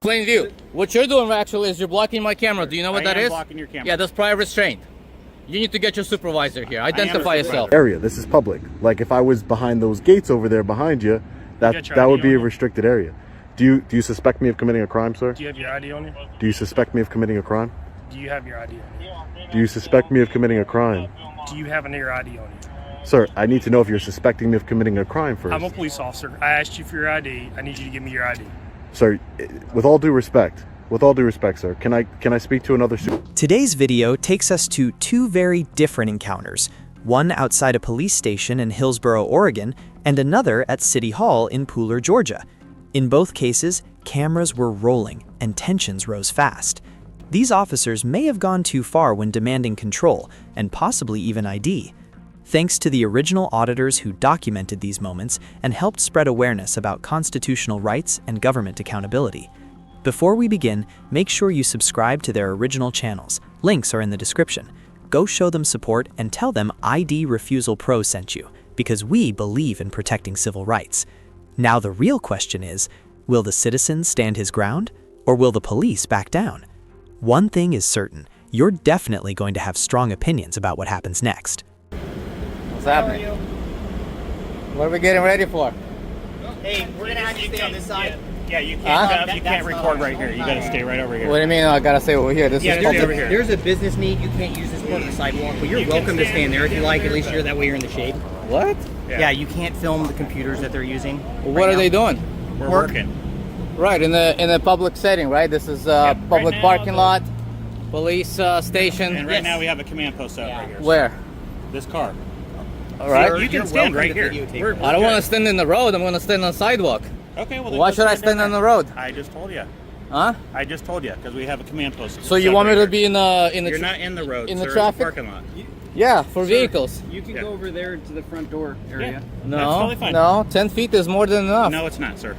Plain view. What you're doing actually is you're blocking my camera. Do you know what that is? Blocking your camera. Yeah, that's prior restraint. You need to get your supervisor here. Identify yourself. Area. This is public. Like if I was behind those gates over there behind you, that would be a restricted area. Do you suspect me of committing a crime, sir? Do you have your ID on you? Do you suspect me of committing a crime? Do you have your ID on you? Do you suspect me of committing a crime? Do you have your ID on you? Sir, I need to know if you're suspecting me of committing a crime first. I'm a police officer. I asked you for your ID. I need you to give me your ID. Sir, with all due respect, sir, can I speak to another Today's video takes us to two very different encounters, one outside a police station in Hillsboro, Oregon, and another at City Hall in Pooler, Georgia. In both cases, cameras were rolling and tensions rose fast. These officers may have gone too far when demanding control and possibly even ID. Thanks to the original auditors who documented these moments and helped spread awareness about constitutional rights and government accountability. Before we begin, make sure you subscribe to their original channels. Links are in the description. Go show them support and tell them ID Refusal Pro sent you, because we believe in protecting civil rights. Now the real question is, will the citizen stand his ground, or will the police back down? One thing is certain, you're definitely going to have strong opinions about what happens next. What's happening? What are we getting ready for? Hey, we're gonna have you stay on this side. Yeah, you can't. You can't record right here. You got to stay right over here. What do you mean I gotta stay over here? This is public. over here. There's a business need. You can't use this part of the sidewalk, but you're welcome to stand there if you like. At least that way you're in the shade. What? Yeah, you can't film the computers that they're using. What are they doing? We're working. Right, in a public setting, right? This is public parking lot, police station. And right now we have a command post out right here. Where? This car. All right. You can stand right here. I don't want to stand in the road. I'm going to stand on the sidewalk. Okay, well then Why should I stand on the road? I just told you. Huh? I just told you because we have a command post. So you want me to be in the You're not in the road. in the sir, traffic parking lot. Yeah, for vehicles. You can go over there to the front door area. No, That's totally fine. no, 10 feet is more than enough. No, it's not, sir.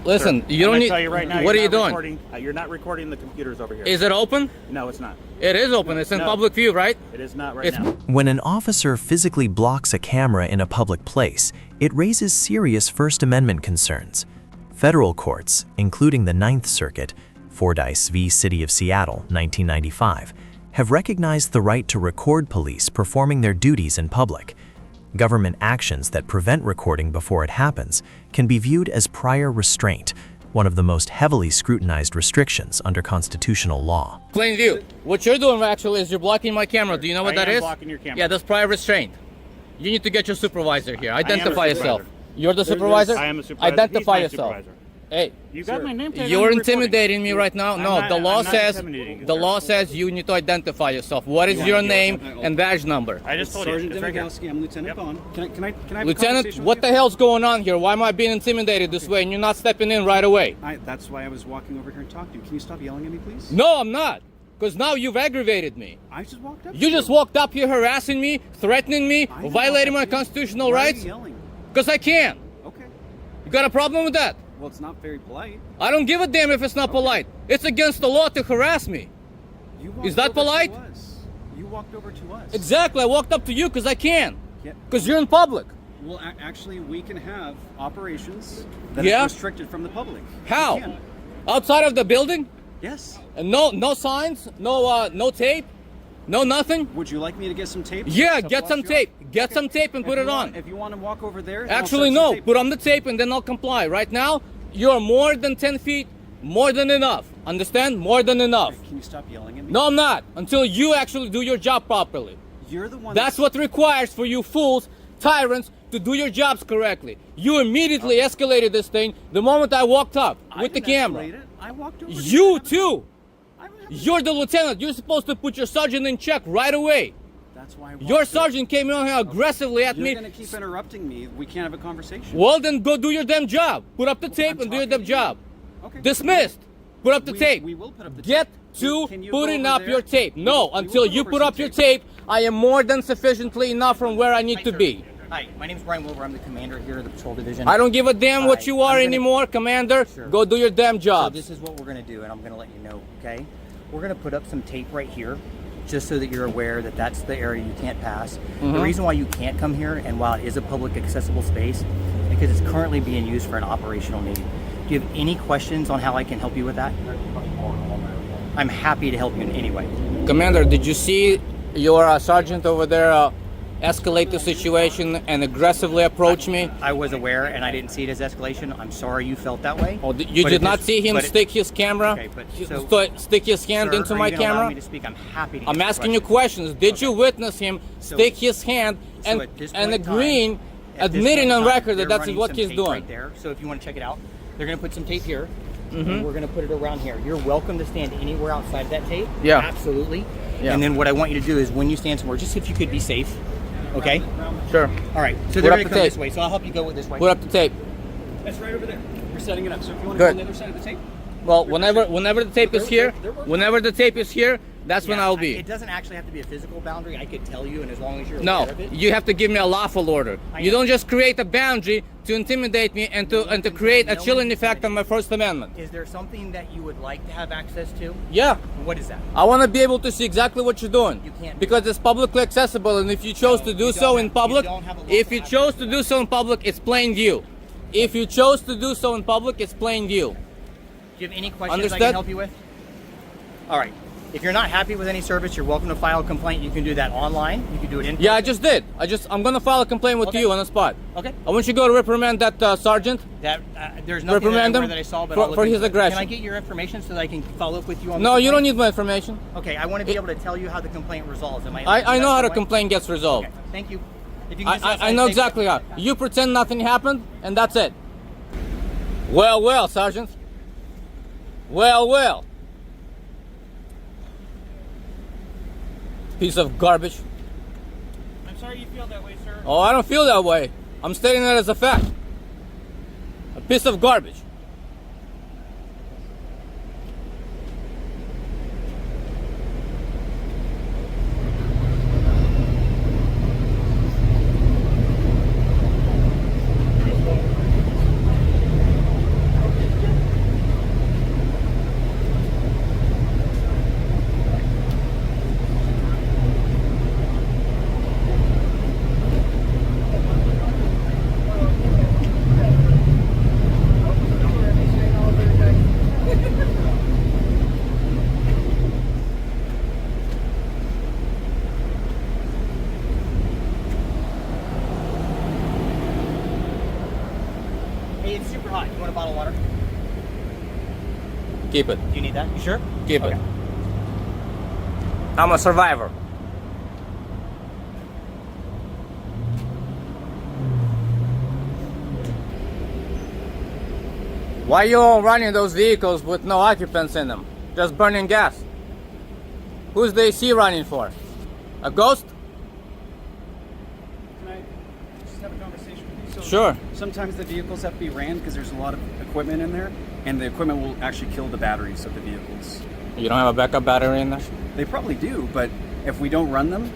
Listen, Sir, you don't I'm need. tell you right now, what are you doing? Recording, you're not recording the computers over here. Is it open? No, it's not. It is open. It's in No. public view, right? It is not right now. When an officer physically blocks a camera in a public place, it raises serious First Amendment concerns. Federal courts, including the Ninth Circuit, Fordyce v. City of Seattle, 1995, have recognized the right to record police performing their duties in public. Government actions that prevent recording before it happens can be viewed as prior restraint, one of the most heavily scrutinized restrictions under constitutional law. Plain view. What you're doing actually is you're blocking my camera. Do you know what that is? Blocking your camera. Yeah, that's prior restraint. You need to get your supervisor here. Identify yourself. supervisor. You're the supervisor? I am a supervisor. Identify He's my yourself. supervisor. Hey, You got my name tag on you're the recording. intimidating me right now. No, the law I'm not says intimidating you, the sir. law says you need to identify yourself. What is your name and badge number? I just told you. Sergeant It's right here. Demigowski, I'm Lieutenant Vaughn. Can I have a Lieutenant, conversation what with the you? hell's going on here? Why am I being intimidated this way and you're not stepping in right away? That's why I was walking over here and talking to you. Can you stop yelling at me, please? No, I'm not. Because now you've aggravated me. I just walked up. You just walked up here harassing me, threatening me, I just violating my walked up to you. constitutional Why are rights. you yelling? Because I can. Okay. You got a problem with that? Well, it's not very polite. I don't give a damn if it's not polite. It's against the law to harass me. You walked Is that over to polite? us. You walked over to us. Exactly. I walked up to you because I can. Yeah. Because you're in public. Well, actually, we can have operations that Yeah? are restricted from the public. How? We can. Outside of the building? Yes. And no signs? No tape? No nothing? Would you like me to get some tape? Yeah, to get flush some you tape. out? Get Okay. some tape and If put you it want- on. If you want to walk over there, then I'll Actually, set some no. tape. Put on the tape and then I'll comply. Right now, you're more than 10 feet. More than enough. Understand? More than enough. Can you stop yelling at me? No, I'm not. Until you actually do your job properly. You're the one. That's what requires for you fools, tyrants, to do your jobs correctly. You immediately escalated this thing the moment I walked up I with the didn't camera. escalate it. I walked over. You too. I haven't- You're the lieutenant. You're supposed to put your sergeant in check right away. That's why. I walked Your over. sergeant came in here aggressively at You're me. gonna keep interrupting me. We can't have a conversation. Well, then go do your damn job. Put up the tape I'm and do your talking damn to you. job. Okay. Dismissed. Put up the We- tape. we will put up the Get tape. to Can you go putting over up there? your tape. No, We will until put you over put some up your tape, I am more than sufficiently enough from where I need to be. Hi, my name's Brian Wilbur. I'm the commander here of the patrol division. I don't give a damn what Hi, you are I'm gonna- anymore, Commander. Sure. Go do your damn So job. this is what we're going to do, and I'm going to let you know, okay? We're going to put up some tape right here, just so that you're aware that that's the area you can't pass. The reason why you can't come here, and while it is a public accessible space, because it's currently being used for an operational need. Do you have any questions on how I can help you with that? I'm happy to help you in any way. Commander, did you see your sergeant over there escalate the situation and aggressively approach me? I was aware, and I didn't see it as escalation. I'm sorry you felt that way. Oh, you But did it not just- see him but it- stick his camera? Okay, but so- Stick his hand Sir, into are my you gonna allow camera? me to speak? I'm happy to I'm answer asking you questions. Did you witness him stick his hand So and at this and point in time- agreeing, at this admitting point in on time, record that they're that's running what some he's tape doing? right there. So if you want to check it out, they're going to put some tape here, Mm-hmm. and we're going to put it around here. You're welcome to stand anywhere outside that tape. Yeah. Absolutely. Yeah. And then what I want you to do is when you stand somewhere, just if you could be safe. Okay. Sure. All right. So Put they're up going to the come tape. this way. So I'll help you go with this way. Put up the tape. That's right over there. We're setting it up. So if you want to Good. go on the other side of the tape. Well, whenever the tape is here, whenever the tape is here, that's when Yeah, I'll be. It doesn't actually have to be a physical boundary. I could tell you, and as long as you're No, aware of it. you have to give me a lawful order. You am. don't just create a boundary to intimidate me and to create a chilling effect on my First Amendment. Is there something that you would like to have access to? Yeah, What is that? I want to be able to see exactly what you're doing. You can't do because it's publicly accessible, and if you chose to do you so don't in have- public, you don't have a if you lawful chose access to to do that. so in public, it's plain view. If you chose to do so in public, it's plain view. Do you have any questions I Understood? can help you with? All right. If you're not happy with any service, you're welcome to file a complaint. You can do that online. You can do it in Yeah, I person. just did. I'm gonna file a complaint with Okay. you on the spot. Okay. I want you to go to reprimand that sergeant. That there's nothing Reprimand that, him that I saw, but for- I'll look for into his it. aggression. Can I get your information so that I can follow up with you on? No, the you don't complaint? need my information. Okay, I want to be able to tell you how the complaint resolves. Am I? I know how the the complaint gets resolved. Okay, thank you. If you can just I know take- exactly how. You pretend nothing happened, and that's it. Well, Sergeant. Well. Piece of garbage. I'm sorry you feel that way, sir. Oh, I don't feel that way. I'm stating that as a fact. A piece of garbage. Hey, it's super hot. You want a bottle of water? Keep it. Do you need that? You sure? Keep Okay. it. I'm a survivor. Why you all running those vehicles with no occupants in them? Just burning gas. Who's the AC running for? A ghost? Can I just have a conversation with you? So Sure. Sometimes the vehicles have to be ran because there's a lot of equipment in there, and the equipment will actually kill the batteries of the vehicles. You don't have a backup battery in there? They probably do, but if we don't run them,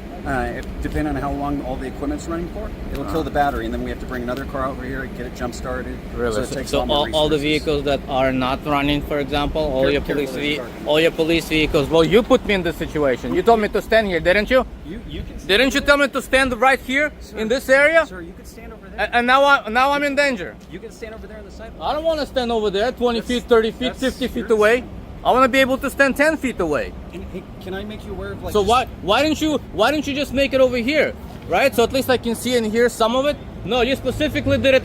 depending on how long all the equipment's running for, it'll kill the battery, and then we have to bring another car over here and get it jump started. Really? So, it takes So a lot more all the resources. vehicles that are not running, for example, all your police careful, all your police vehicles. Well, you put me in this situation. You told me to stand here, didn't you? You can stand Didn't you over tell me to stand right here Sir, in this area? Sir, you can stand over there. And now I'm in danger. You can stand over there on the sidewalk. I don't want to stand over there 20 feet, 30 feet, that's 50 feet your away. decision. I want to be able to stand 10 feet away. Can I make you aware of like? So just- why didn't you just make it over here, right? So at least I can see and hear some of it. No, you specifically did it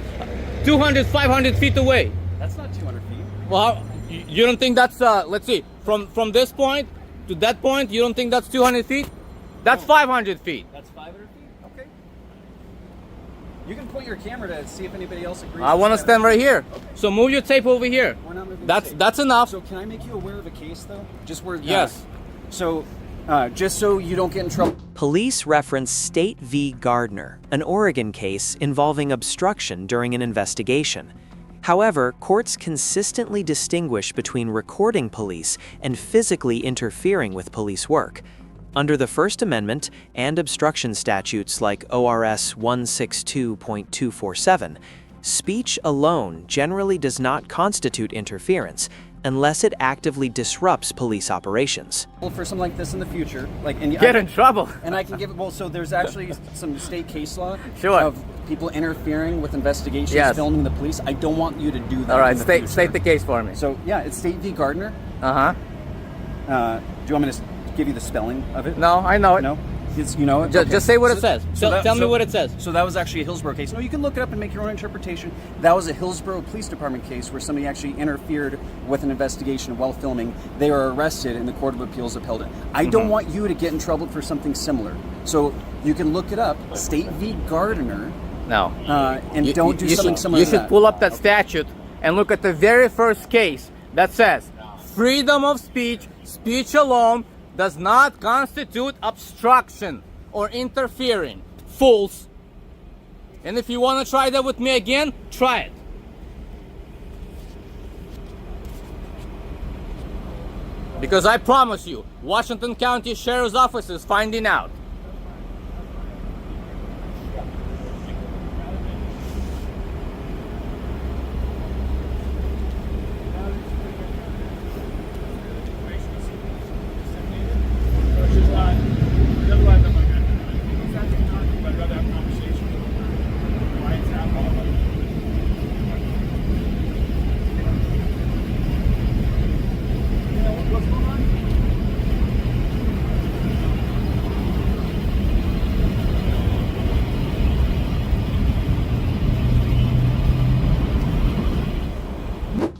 200, 500 feet away. That's not 200 feet. Well, you don't think that's let's see, from this point to that point, you don't think that's 200 feet? That's 500 feet. That's 500 feet. Okay. You can point your camera to see if anybody else agrees. I want to with stand that. right here. So move your tape over here. We're not moving the tape. That's enough. So can I make you aware of a case though? Just where? Yes. So, just so you don't get in trouble. Police reference State v. Gardner, an Oregon case involving obstruction during an investigation. However, courts consistently distinguish between recording police and physically interfering with police work. Under the First Amendment and obstruction statutes like ORS 162.247, speech alone generally does not constitute interference, unless it actively disrupts police operations. For something like this in the future, Get in trouble. And I can give it. Well, so there's actually some state case law Sure. of people interfering with investigations, Yes. filming the police. I don't want you to do that. All right, in the state future. the case for me. So yeah, it's State v. Gardner. Uh-huh. Do you want me to give you the spelling of it? No, I know it. No? You know it? Just say what it says. Tell me so- what it says. So that was actually a Hillsborough case. No, you can look it up and make your own interpretation. That was a Hillsborough Police Department case where somebody actually interfered with an investigation while filming. They were arrested and the Court of Appeals upheld it. I don't want you to get in trouble for something similar. So you can look it up, State v. Gardner, No. and don't do something similar You to should that. pull up that statute and look at the very first case that says freedom of speech, speech alone, does not constitute obstruction or interfering. Fools. And if you want to try that with me again, try it. Because I promise you, Washington County Sheriff's Office is finding out.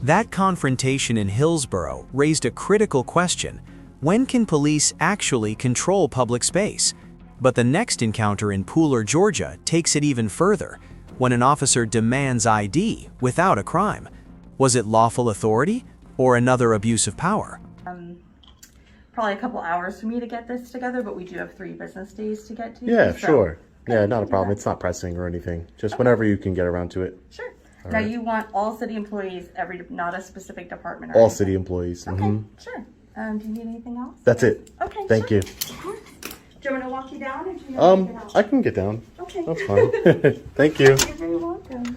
That confrontation in Hillsborough raised a critical question. When can police actually control public space? But the next encounter in Pooler, Georgia takes it even further, when an officer demands ID without a crime. Was it lawful authority or another abuse of power? Probably a couple hours for me to get this together, but we do have 3 business days to get to. Yeah, so- sure. Yeah, not a do problem. that. It's not pressing or anything. Just whenever you can get around to it. Sure. Now you want all city employees, not a specific department or All anything. city employees. Okay, Mhm. sure. Do you need anything else? That's it. Okay. Thank sure. you. Of course. Do you want me to walk you down or do you want me to get out? I can get down. Okay. That's fine. Thank you. You're very welcome.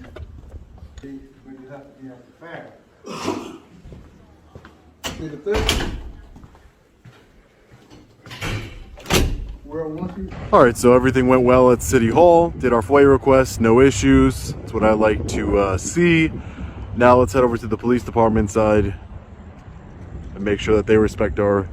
All right, so everything went well at City Hall. Did our FOIA request, no issues. That's what I like to see. Now let's head over to the police department side and make sure that they respect our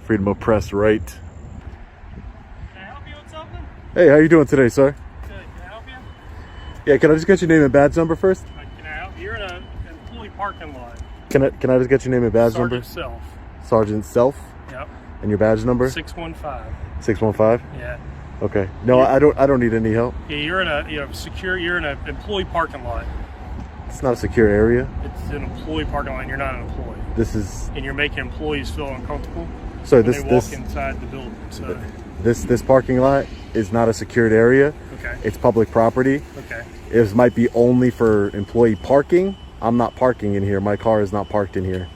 freedom of press right. Can I help you with something? Hey, how you doing today, sir? Good. Can I help you? Yeah, can I just get your name and badge number first? Can I help you? You're in an employee parking lot. Can I just get your name and badge number? Sergeant Self. Sergeant Self. Yep. And your badge number? 615. 615. Yeah. Okay. No, I don't need any help. Yeah, you're in an employee parking lot. It's not a secure area. It's an employee parking lot and you're not an employee. This is And you're making employees feel uncomfortable so when this they walk inside the building. So this parking lot is not a secured area. okay. It's public property. Okay. It might be only for employee parking. I'm not parking in here. My car is not parked in here.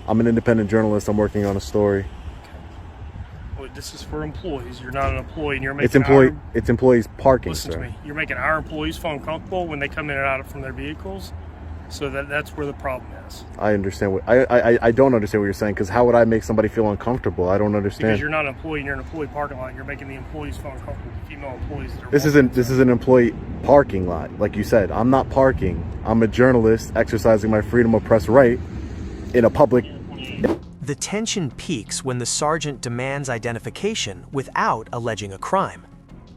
I'm an independent journalist. I'm working on a story. Well, this is for employees. You're not an employee and you're It's making it's employees parking, Listen sir. to me. You're making our employees feel uncomfortable when they come in and out from their vehicles. So that's where the problem is. I understand what I don't understand what you're saying, because how would I make somebody feel uncomfortable? I don't Because understand. you're not an employee and you're in an employee parking lot. You're making the employees feel uncomfortable. The female employees that are This is an employee parking lot. Like you said, I'm not parking. I'm a journalist exercising my freedom of press right in a public. The tension peaks when the sergeant demands identification without alleging a crime.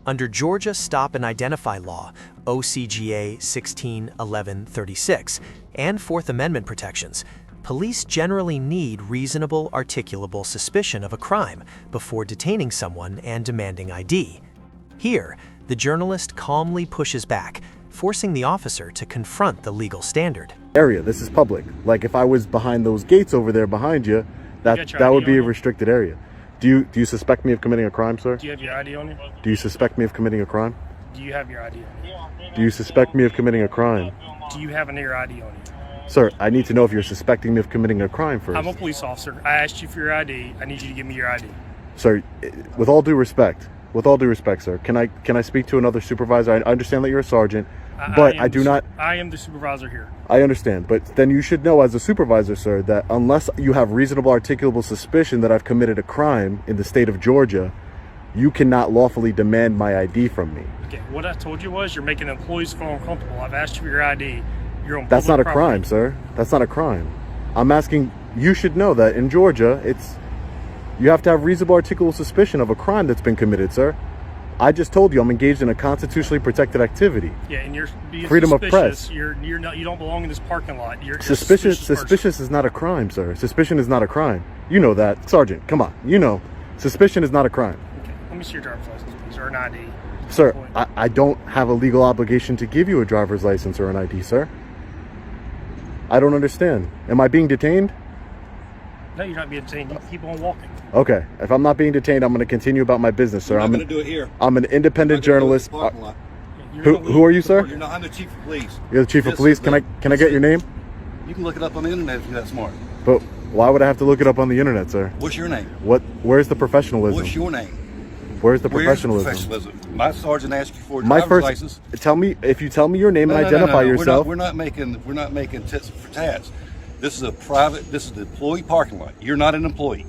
Under Georgia Stop and Identify Law, OCGA 16-1136, and Fourth Amendment protections, police generally need reasonable, articulable suspicion of a crime before detaining someone and demanding ID. Here, the journalist calmly pushes back, forcing the officer to confront the legal standard. Area. This is public. Like if I was behind those gates over there behind you, that would be a restricted area. Do you suspect me of committing a crime, sir? Do you have your ID on you? Do you suspect me of committing a crime? Do you have your ID on you? Do you suspect me of committing a crime? Do you have your ID on you? Sir, I need to know if you're suspecting me of committing a crime first. I'm a police officer. I asked you for your ID. I need you to give me your ID. Sir, with all due respect, sir, can I speak to another supervisor? I understand that you're a sergeant. But I do not. I am the supervisor here. I understand, but then you should know as a supervisor, sir, that unless you have reasonable articulable suspicion that I've committed a crime in the state of Georgia, you cannot lawfully demand my ID from me. Okay, what I told you was you're making employees feel uncomfortable. I've asked you for your ID. You're on That's not public a property. crime, sir. That's not a crime. I'm asking, you should know that in Georgia, you have to have reasonable articulable suspicion of a crime that's been committed, sir. I just told you I'm engaged in a constitutionally protected activity. Yeah, and you're being Freedom of suspicious. press. You're not. You don't belong in this parking lot. You're a Suspicious person. is not a crime, sir. Suspicion is not a crime. You know that. Sergeant, come on. You know. Suspicion is not a crime. Okay, let me see your driver's license, please, or an ID. Sir, I don't have a legal obligation to give you a driver's license or an ID, sir. I don't understand. Am I being detained? No, you're not being detained. You keep on walking. Okay. If I'm not being detained, I'm going to continue about my business, sir. I'm going to do it here. I'm an independent journalist. You're Who are you, sir? You're not, I'm the chief of police. You're the chief of police. Can I get your name? You can look it up on the internet if you're that smart. But why would I have to look it up on the internet, sir? What's your name? Where's the professionalism? What's your name? Where's the Where's the professionalism? professionalism? My sergeant asked you for a My driver's first license. tell me if you tell me your name No, and no, identify no. yourself. We're not making tits for tats. This is the employee parking lot. You're not an employee.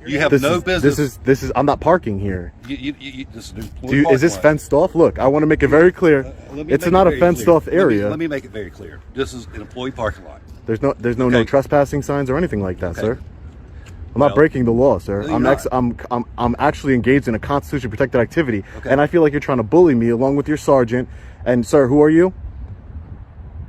You have no business. This is I'm not parking here. This is an employee parking Is this lot. fenced off? Look, I want to make it very clear. Let me It's make not it a very fenced clear. off area. Let me make it very clear. This is an employee parking lot. There's no no Okay. trespassing signs or anything like that, Okay. sir. I'm not breaking the law, sir. No, you're not. I'm actually engaged in a constitution protected activity, Okay. and I feel like you're trying to bully me along with your sergeant. And sir, who are you?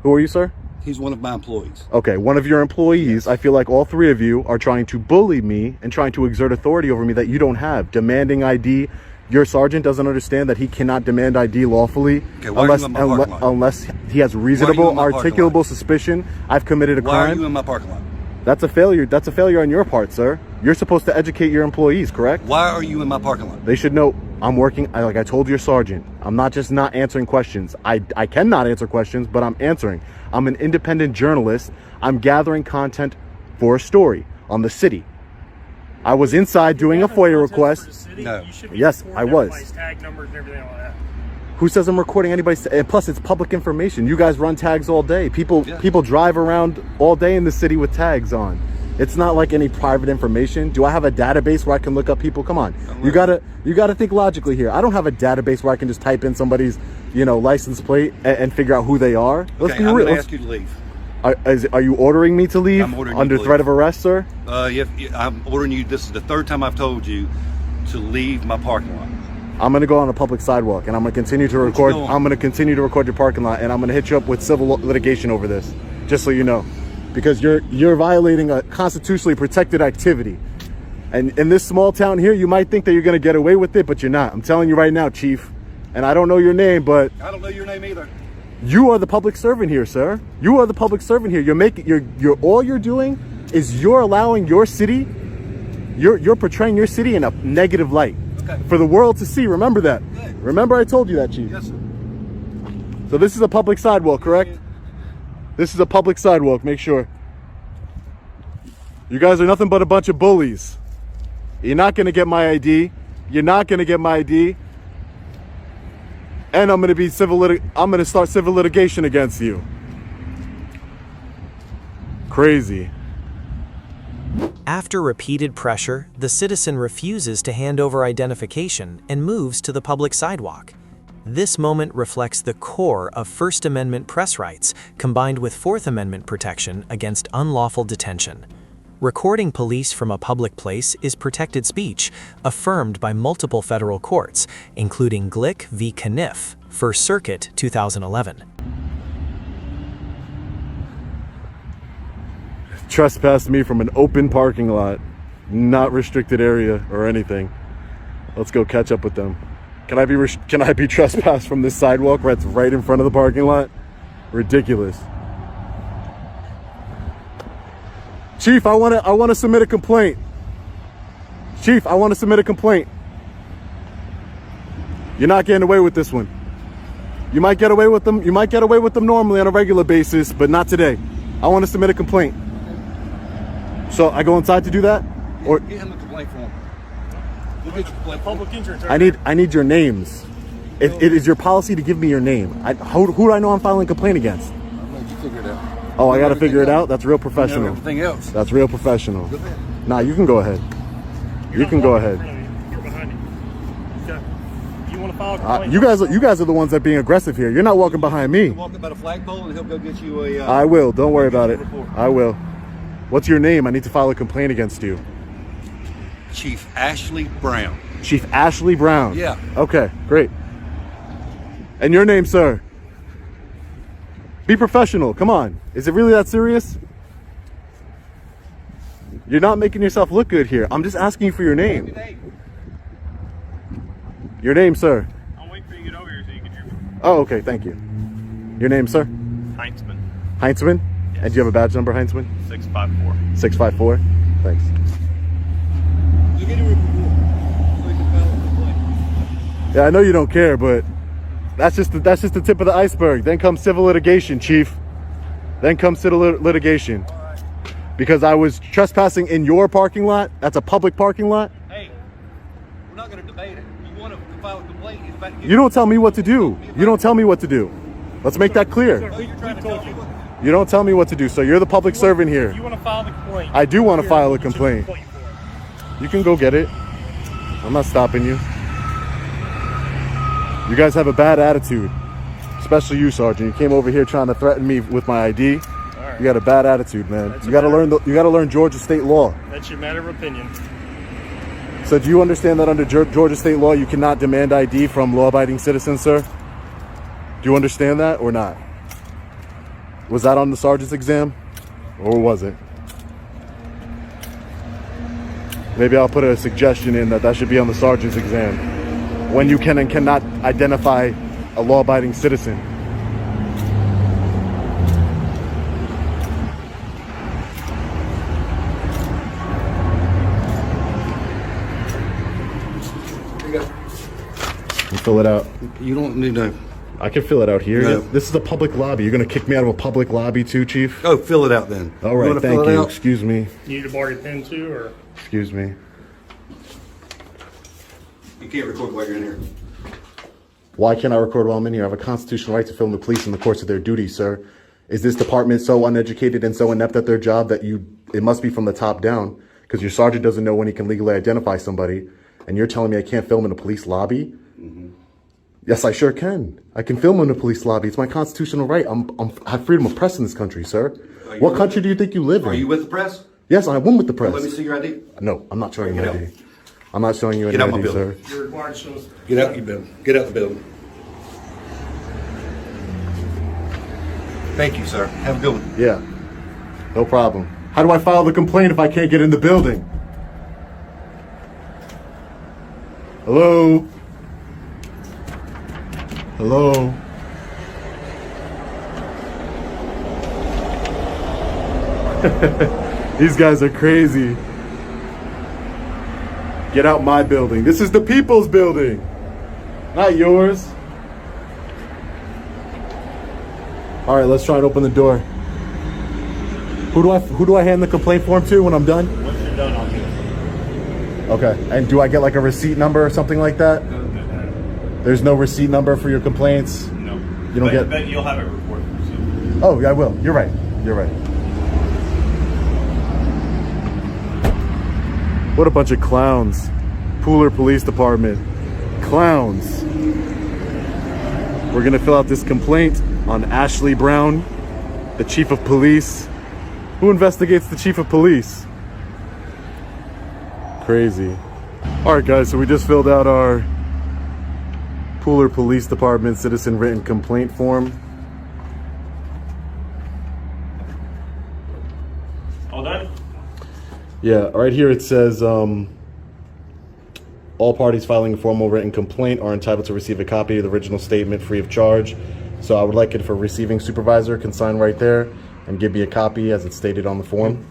Who are you, sir? He's one of my employees. Okay, one of your employees. I feel like all three of you are trying to bully me and trying to exert authority over me that you don't have. Demanding ID. Your sergeant doesn't understand that he cannot demand ID lawfully Okay, why are you in my parking lot? unless he has reasonable, in my parking articulable lot? suspicion I've committed a Why crime. are you in my parking lot? That's a failure. That's a failure on your part, sir. You're supposed to educate your employees, correct? Why are you in my parking lot? They should know I'm working. Like I told your sergeant, I'm not just not answering questions. I cannot answer questions, but I'm answering. I'm an independent journalist. I'm gathering content for a story on the city. I was inside doing a FOIA request. No. Yes, I was. Tag numbers and everything like that. Who says I'm recording anybody's? And plus, it's public information. You guys run tags all day. People drive around all day in the city with tags on. It's not like any private information. Do I have a database where I can look up people? Come on, you gotta think logically here. I don't have a database where I can just type in somebody's, license plate and figure out who they are. Let's Okay, be I'm real. going to ask you to leave. Are you ordering me to leave I'm ordering you under to threat leave. of arrest, sir? I'm ordering you. This is the third time I've told you to leave my parking lot. I'm gonna go on a public sidewalk and I'm gonna continue to record. doing? I'm gonna continue to record your parking lot and I'm gonna hit you up with civil litigation over this, just so you know, because you're violating a constitutionally protected activity. And in this small town here, you might think that you're gonna get away with it, but you're not. I'm telling you right now, Chief. And I don't know your name, but I don't know your name either. you are the public servant here, sir. You are the public servant here. You're all you're doing is you're allowing your city, you're portraying your city in a negative light. Okay. For the world to see. Remember that. Okay. Remember I told you that, Chief. Yes, sir. So this is a public sidewalk, correct? This is a public sidewalk, make sure. You guys are nothing but a bunch of bullies. You're not gonna get my ID. You're not gonna get my ID. And I'm gonna start civil litigation against you. Crazy. After repeated pressure, the citizen refuses to hand over identification and moves to the public sidewalk. This moment reflects the core of First Amendment press rights, combined with Fourth Amendment protection against unlawful detention. Recording police from a public place is protected speech, affirmed by multiple federal courts, including Glick v. Caniff, First Circuit, 2011. Trespassed me from an open parking lot, not restricted area or anything. Let's go catch up with them. Can I be trespassed from this sidewalk that's right in front of the parking lot? Ridiculous. Chief, I want to submit a complaint. Chief, I want to submit a complaint. You're not getting away with this one. You might get away with them. You might get away with them normally on a regular basis, but not today. I want to submit a complaint. So I go inside to do that, or Get him a complaint form. We'll get your complaint form. Public insurance. I need your names. It is your policy to give me your name. Who do I know I'm filing a complaint against? I'll let you figure it out. Oh, I got to figure it out? That's real You know professional. everything else. That's real professional. Go ahead. Nah, you can go ahead. You're You not can go walking in ahead. front of me. You're behind me. Okay. You want to file a complaint? You guys are the ones that are being aggressive here. You're not walking behind me. Walk about a flagpole and he'll go get you a. I will. Don't worry about it. report. I will. What's your name? I need to file a complaint against you. Chief Ashley Brown. Chief Ashley Brown. Yeah. Okay, great. And your name, sir? Be professional. Come on. Is it really that serious? You're not making yourself look good here. I'm just asking you for your name. Your name, sir? I'll wait for you to get over here so you can hear me. Oh, okay. Thank you. Your name, sir? Heintzman, Heintzman? And do you have a badge number, Heintzman? 654. 654? Thanks. You get a report. So you can file a complaint. Yeah, I know you don't care, but that's just the tip of the iceberg. Then comes civil litigation, Chief. Then comes civil litigation. Because I was trespassing in your parking lot. That's a public parking lot. Hey, we're not going to debate it. You want to file a complaint? He's about to get You don't tell me what to do. You don't tell me what to do. Let's make that clear. No, you're trying to tell me what. You don't tell me what to do. So you're the public servant here. If you want to file the complaint. I do want to here, file a get your complaint. complaint form. You can go get it. I'm not stopping you. You guys have a bad attitude. Especially you, Sergeant. You came over here trying to threaten me with my ID. You got a bad attitude, man. That's You got to a learn. You got to learn Georgia state law. That's your matter of opinion. So, do you understand that under Georgia state law, you cannot demand ID from law-abiding citizens, sir? Do you understand that or not? Was that on the sergeant's exam, or was it? Maybe I'll put a suggestion in that should be on the sergeant's exam. When you can and cannot identify a law-abiding citizen. Fill it out. You don't need to. I can fill it out here. No. This is a public lobby. You're gonna kick me out of a public lobby too, Chief? Oh, fill it out then. All right, wanna thank fill it you. out? Excuse me. You need to borrow your pen too, or Excuse me. You can't record while you're in here. Why can't I record while I'm in here? I have a constitutional right to film the police in the course of their duty, sir. Is this department so uneducated and so inept at their job that it must be from the top down? Because your sergeant doesn't know when he can legally identify somebody, and you're telling me I can't film in a police lobby? Yes, I sure can. I can film in a police lobby. It's my constitutional right. I have freedom of press in this country, sir. What country do you think you live in? Are you with the press? Yes, I'm with the press. Let me see your ID. No, I'm not showing you Get ID. I'm not showing you any Get out my ID, sir. building. you're required to show us. Get out your building. Get out the building. Thank you, sir. Have a good one. Yeah, no problem. How do I file the complaint if I can't get in the building? Hello? Hello? These guys are crazy. Get out my building. This is the people's building, not yours. All right, let's try and open the door. Who do I hand the complaint form to when I'm done? Once you're done, I'll get it. Okay, and do I get like a receipt number or something like that? There's no receipt number for your complaints? No. You don't get... But you'll have it recorded. So. Oh, yeah, I will. You're right. You're right. What a bunch of clowns. Pooler Police Department. Clowns. We're gonna fill out this complaint on Ashley Brown, the Chief of Police. Who investigates the Chief of Police? Crazy. All right, guys, so we just filled out our Pooler Police Department citizen written complaint form. All done? Yeah, right here it says all parties filing a formal written complaint are entitled to receive a copy of the original statement free of charge. So I would like it if a receiving supervisor can sign right there and give me a copy as it's stated on the form.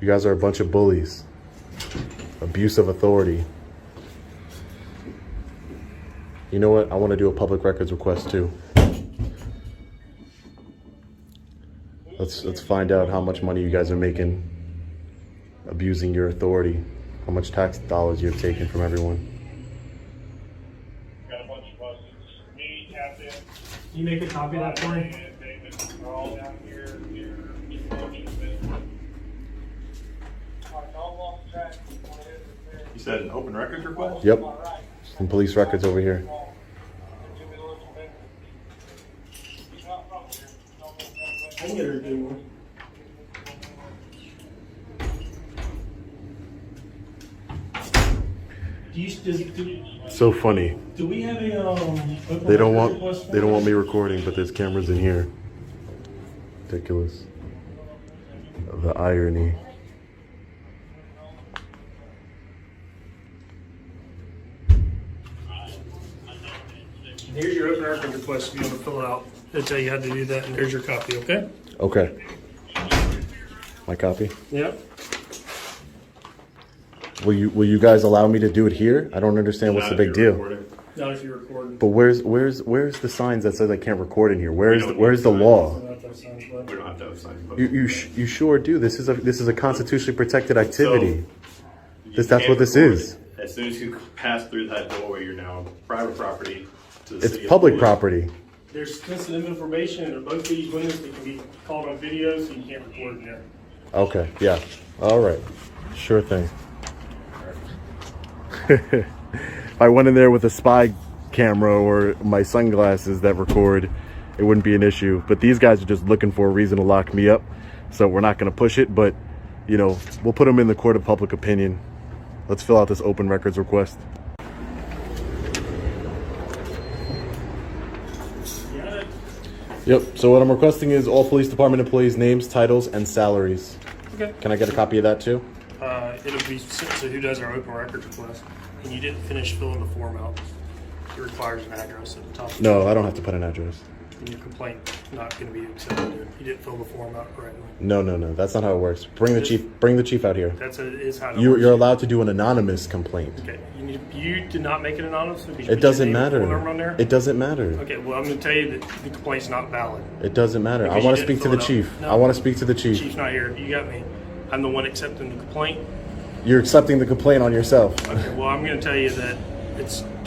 You guys are a bunch of bullies. Abuse of authority. You know what? I want to do a public records request too. Let's find out how much money you guys are making abusing your authority. how much tax dollars you've taken from everyone. Got a bunch of buses. Me, Captain. Can you make a copy of that for me? Are all down here. You said an open records request? Yep. Some police records over here. I can get her to do one. So funny. Do we have a open They don't records want request they don't want me form? recording, but there's cameras in here. Ridiculous. The irony. Here's your open record request if you want to fill it out. They'll tell you how to do that, and there's your copy, okay? Okay. My copy. Yep. Will you guys allow me to do it here? I don't understand what's the big deal. Not if you're recording. But where's the signs that says I can't record in here? Where's don't the need signs. law? We don't have to have signs. but- You sure do. This is a constitutionally protected activity. You That's can't what this record is. it. As soon as you pass through that doorway, you're now on private property to the It's city public employees. property. There's sensitive information in both these windows that can be called on video, so you can't record in there. Okay. Yeah. All right. Sure thing. If I went in there with a spy camera or my sunglasses that record, it wouldn't be an issue. But these guys are just looking for a reason to lock me up, so we're not going to push it. But you know, we'll put them in the court of public opinion. Let's fill out this open records request. Yep. So what I'm requesting is all police department employees' names, titles, and salaries. Okay. Can I get a copy of that too? It'll be sent to who does our open records request. And you didn't finish filling the form out. It requires an address at the top. No, I don't have to put an address. And your complaint not going to be accepted. You didn't fill the form out correctly. No. That's not how it works. Bring the chief out here. Is how it You're works. allowed to do an anonymous complaint. Okay. You did not make it anonymous. It doesn't matter. It It doesn't matter. Okay. Well, I'm going to tell you that the complaint's not valid. It doesn't matter. I Because want you to didn't speak to the fill it out. chief. No. I want to speak to the chief. Chief's not here. You got me. I'm the one accepting the complaint. You're accepting the complaint on yourself. Okay. Well, I'm going to tell you that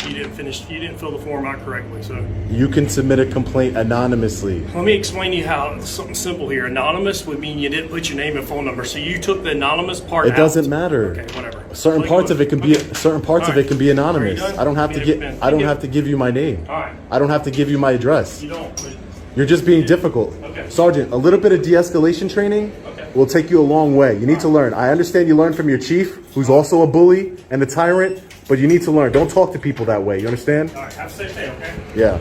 you didn't fill the form out correctly. So You can submit a complaint anonymously. let me explain to you how it's something simple here. Anonymous would mean you didn't put your name and phone number. So you took the anonymous part out. It doesn't matter. Okay, whatever. Certain Like, parts of it can be okay. certain parts All of it right. can be anonymous. Are you done? I don't have to Give me get the pen. I don't Give have it. to give you my name. All right. I don't have to give you my address. You don't. But You're just being difficult. Okay. Sergeant, a little bit of de-escalation training Okay. will take you a long way. You need to learn. I understand you learned from your chief, who's also a bully and a tyrant, but you need to learn. Don't talk to people that way. You understand? all right. Have a safe day. Okay. Yeah.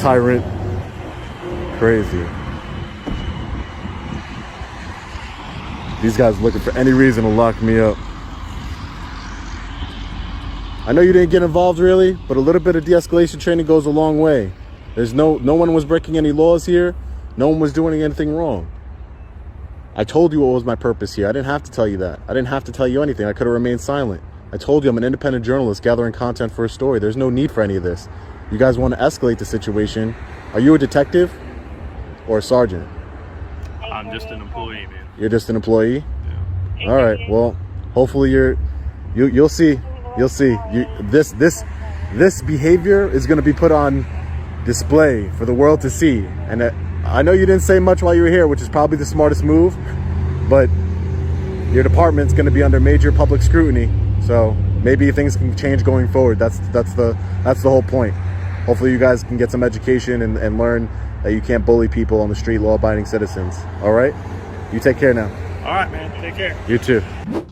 Tyrant. Crazy. These guys looking for any reason to lock me up. I know you didn't get involved really, but a little bit of de-escalation training goes a long way. There's no one was breaking any laws here. No one was doing anything wrong. I told you what was my purpose here. I didn't have to tell you that. I didn't have to tell you anything. I could have remained silent. I told you I'm an independent journalist gathering content for a story. There's no need for any of this. You guys want to escalate the situation. Are you a detective or a sergeant? I'm just an employee, man. You're just an employee? Yeah. All right. Well, hopefully you'll see. You'll see. This behavior is going to be put on display for the world to see. And I know you didn't say much while you were here, which is probably the smartest move, but your department's going to be under major public scrutiny. So maybe things can change going forward. That's the whole point. Hopefully you guys can get some education and learn that you can't bully people on the street, law-abiding citizens. All right? You take care now. All right, man. Take care. You too.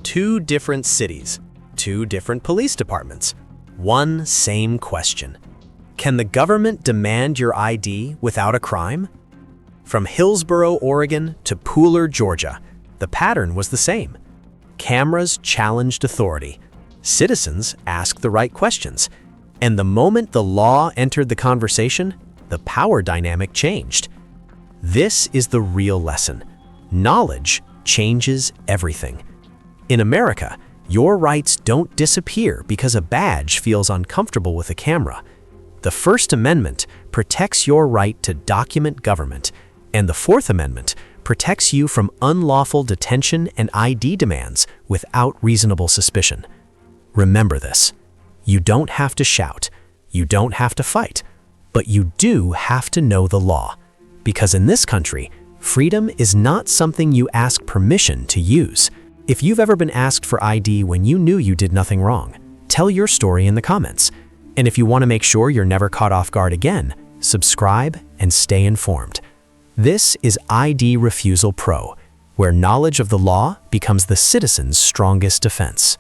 2 different cities, 2 different police departments, one same question. Can the government demand your ID without a crime? From Hillsboro, Oregon to Pooler, Georgia, the pattern was the same. Cameras challenged authority. Citizens asked the right questions. And the moment the law entered the conversation, the power dynamic changed. This is the real lesson. Knowledge changes everything. In America, your rights don't disappear because a badge feels uncomfortable with a camera. The First Amendment protects your right to document government, and the Fourth Amendment protects you from unlawful detention and ID demands without reasonable suspicion. Remember this. You don't have to shout, you don't have to fight, but you do have to know the law. Because in this country, freedom is not something you ask permission to use. If you've ever been asked for ID when you knew you did nothing wrong, tell your story in the comments. And if you want to make sure you're never caught off guard again, subscribe and stay informed. This is ID Refusal Pro, where knowledge of the law becomes the citizen's strongest defense.